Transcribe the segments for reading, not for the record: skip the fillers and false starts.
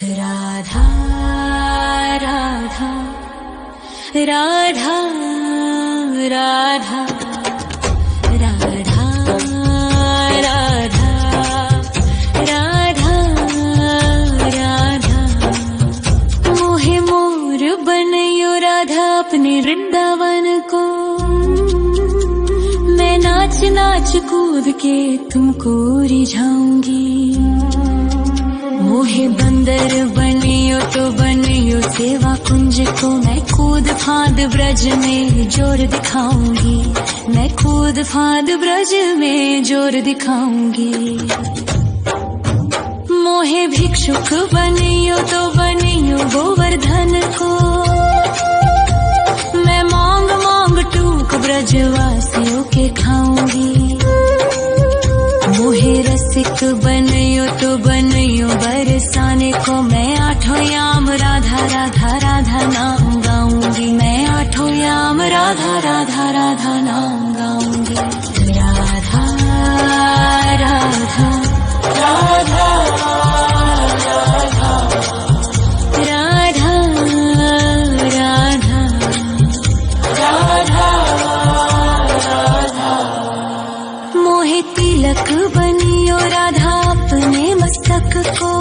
राधा राधा राधा राधा राधा राधा राधा राधा मोहे मोर बनयो राधा अपने वृंदावन को। मैं नाच नाच कूद के तुमको रिझाऊंगी। मोहे बंदर बनियो तो बनियो सेवा कुंज को। मैं कूद फांद ब्रज में जोर दिखाऊंगी। मैं कूद फांद ब्रज में जोर दिखाऊंगी। मोहे भिक्षुक बनियो तो बनियो गोवर्धन को। मैं मांग मांग टूक ब्रजवासियों के खाऊंगी। मोहे रसिक बनियो तो बनियो बरसाने को। मैं आठों याम राधा राधा राधा नाम गाऊंगी। मैं आठों याम राधा राधा राधा नाम गाऊंगी। राधा राधा राधा राधा राधा राधा राधा। मोहे तिलक बनियो राधा अपने मस्तक को।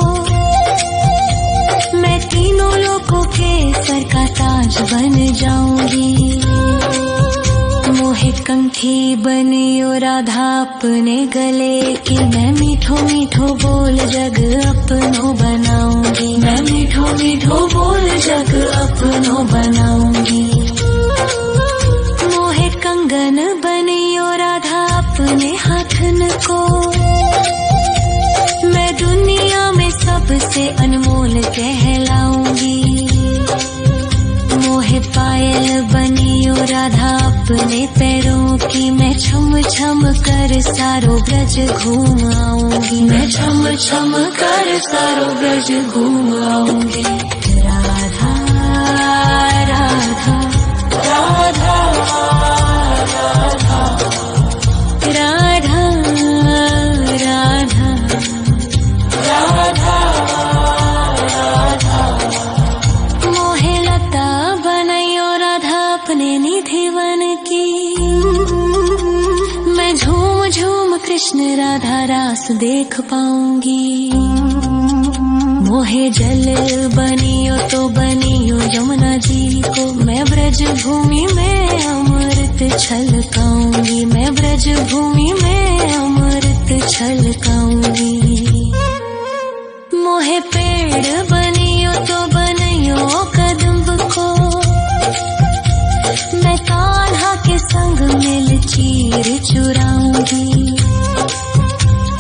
मैं तीनों लोगों के सर का ताज बन जाऊंगी। मोहे कंठी बनियो राधा अपने गले की। मैं मीठो मीठो बोल जग अपनो बनाऊंगी। मैं मीठो मीठो बोल जग अपनो बनाऊंगी। मोहे कंगन बनियो राधा अपने हाथन को। मैं दुनिया में सबसे अनमोल कहलाऊंगी। मोहे पायल बनियो राधा अपने पैरों की। मैं छम छम कर सारो ब्रज घूम आऊंगी। मैं छम छम कर सारो ब्रज घूम आऊंगी। राधा राधा राधा राधा राधा राधा राधा। मोहे लता बनयो राधा अपने निधि वन की। मैं झूम झूम कृष्ण राधा रास देख पाऊंगी। मोहे जल बनियो तो बनियो यमुना जी को। मैं ब्रज भूमि में अमृत छलकाऊंगी। मैं ब्रज भूमि में अमृत छलकाऊंगी। मोहे पेड़ बनियो तो बनियो कदम्ब को। मैं कान्हा के संग मिल चीर चुराऊंगी।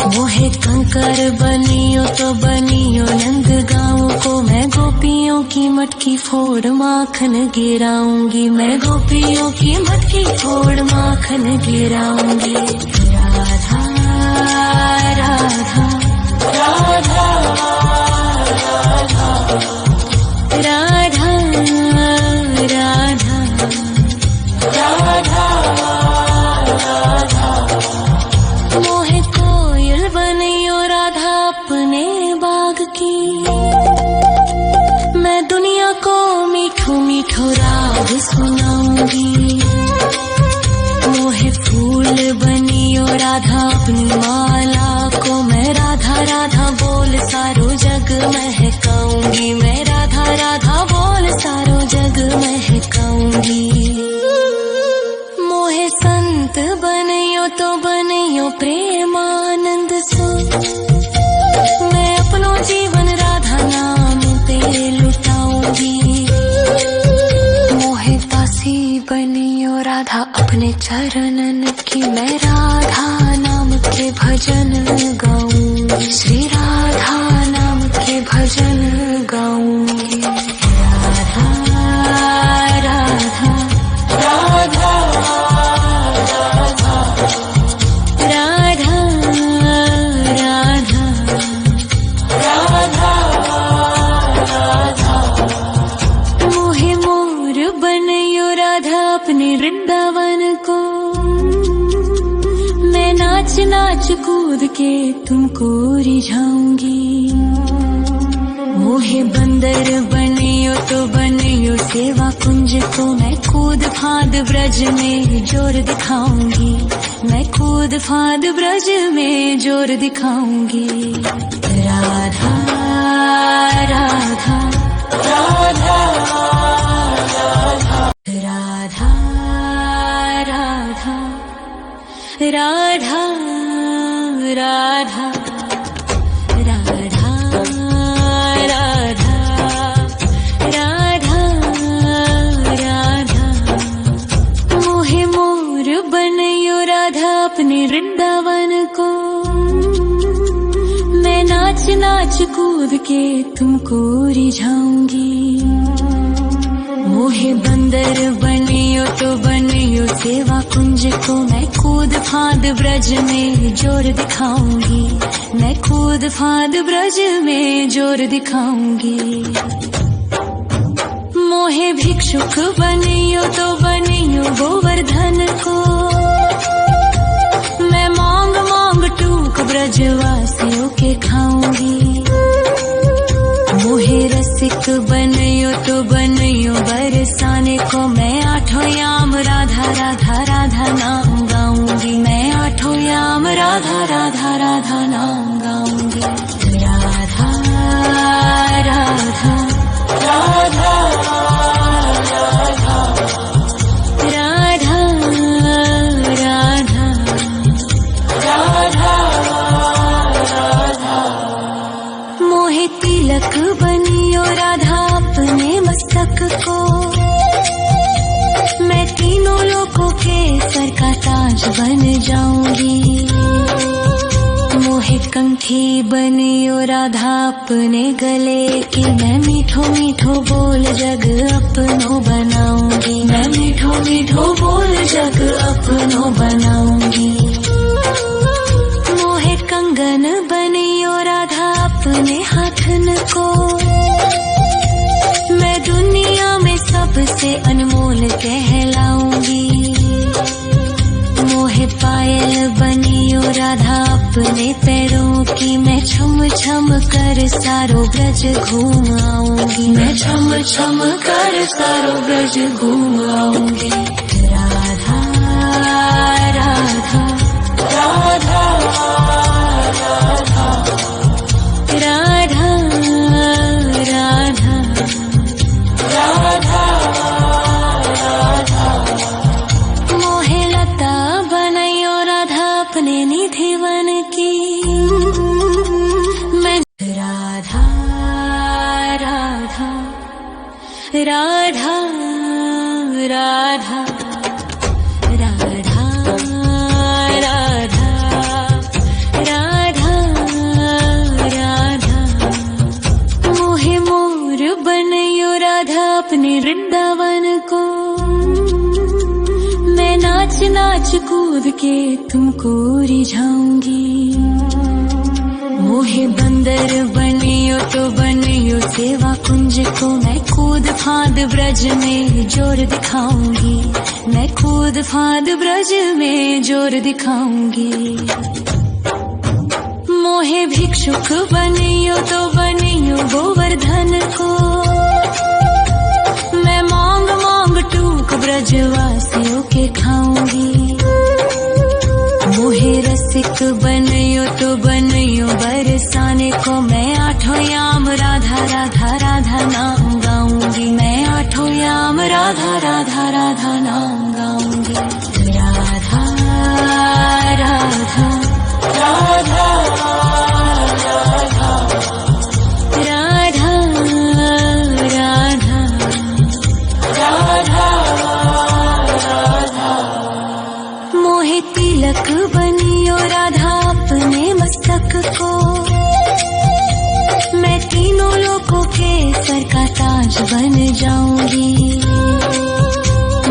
मोहे कंकर बनियो तो बनियो नंद गाँव को। मैं गोपियों की मटकी फोड़ माखन गिराऊंगी। मैं गोपियों की मटकी फोड़ माखन गिराऊंगी। राधा राधा राधा राधा राधा राधा। मोहे कोयल बनियो राधा अपने बाग की। मैं दुनिया को मीठो मीठो राग सुनाऊंगी। मोहे फूल बनियो राधा अपनी माला को। मैं राधा राधा बोल सारो जग महकाऊंगी। मैं राधा राधा बोल सारो जग महकाऊंगी। मोहे संत बनियो तो बनियो प्रेमानंद सो। मैं अपनो जीवन राधा नाम पे लुटाऊंगी। मोहे दासी बनियो राधा अपने चरणन की। मैं राधा नाम के भजन गाऊंगी। श्री राधा नाम के भजन गाऊंगी। राधा राधा राधा राधा राधा राधा। मोहे मोर बनयो राधा अपने वृंदावन को। मैं नाच नाच कूद के तुमको रिझाऊंगी। मोहे बंदर बनियो तो बनियो सेवा कुंज को मैं कूद फाद ब्रज में जोर दिखाऊंगी, मैं कूद फाद ब्रज में जोर दिखाऊंगी। राधा राधा राधा राधा राधा राधा राधा राधा राधा राधा राधा मोहे मोर बनयो राधा अपने वृंदावन को, मैं नाच नाच कूद के तुमको रिझाऊंगी। मोहे बंदर बनियो तो बनियो सेवा कुंज को मैं कूद फाद ब्रज में जोर दिखाऊंगी, मैं कूद फाद ब्रज में जोर दिखाऊंगी। मोहे भिक्षुक बनियो तो बनियो गोवर्धन को, मैं मांग मांग टूक ब्रजवासियों के खाऊंगी। मोहे रसिक बनियो तो बनियो बरसाने को, मैं आठों याम राधा राधा राधा नाम गाऊंगी, मैं आठों याम राधा राधा राधा नाम गाऊंगी। राधा राधा राधा राधा राधा राधा राधा मोहे तिलक बनियो राधा अपने मस्तक को, मैं तीनों लोकों के सर का ताज बन जाऊंगी। मोहे कंठी बनियो राधा अपने गले की, मैं मीठो मीठो बोल जग अपनो बनाऊंगी, मैं मीठो मीठो बोल जग अपनो बनाऊंगी। मोहे कंगन बनियो राधा अपने हाथन को, मैं दुनिया में सबसे अनमोल कहलाऊंगी। मोहे पायल बनियो राधा अपने पैरों की, मैं छम छम कर सारो ब्रज घूम आऊंगी, मैं छम छम कर सारो ब्रज घूम आऊंगी। राधा राधा राधा राधा राधा राधा राधा मोहे लता बनयो राधा अपने निधिवन की, मैं राधा राधा राधा राधा राधा राधा राधा राधा मोहे मोर बनयो राधा अपने वृंदावन को, मैं नाच नाच कूद के तुमको रिझाऊंगी। मोहे बंदर बनियो तो बनियो सेवा कुंज को, मैं कूद फाद ब्रज में जोर दिखाऊंगी, मैं कूद फाद ब्रज में जोर दिखाऊंगी। मोहे भिक्षुक बनियो तो बनियो गोवर्धन को, मैं मांग मांग टूक ब्रजवासियों के खाऊंगी। मोहे रसिक बनियो तो बनियो बरसाने को, मैं आठों याम राधा राधा राधा नाम गाऊंगी, मैं आठों याम राधा राधा राधा नाम गाऊंगी। राधा राधा राधा राधा राधा राधा राधा राधा मोहे तिलक बनियो राधा अपने मस्तक को, मैं तीनों लोकों के सर का ताज बन जाऊंगी।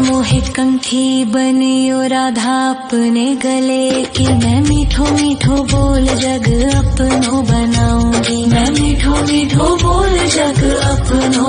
मोहे कंठी बनियो राधा अपने गले की, मैं मीठो मीठो बोल जग अपनो बनाऊंगी, मैं मीठो मीठो बोल जग अपनो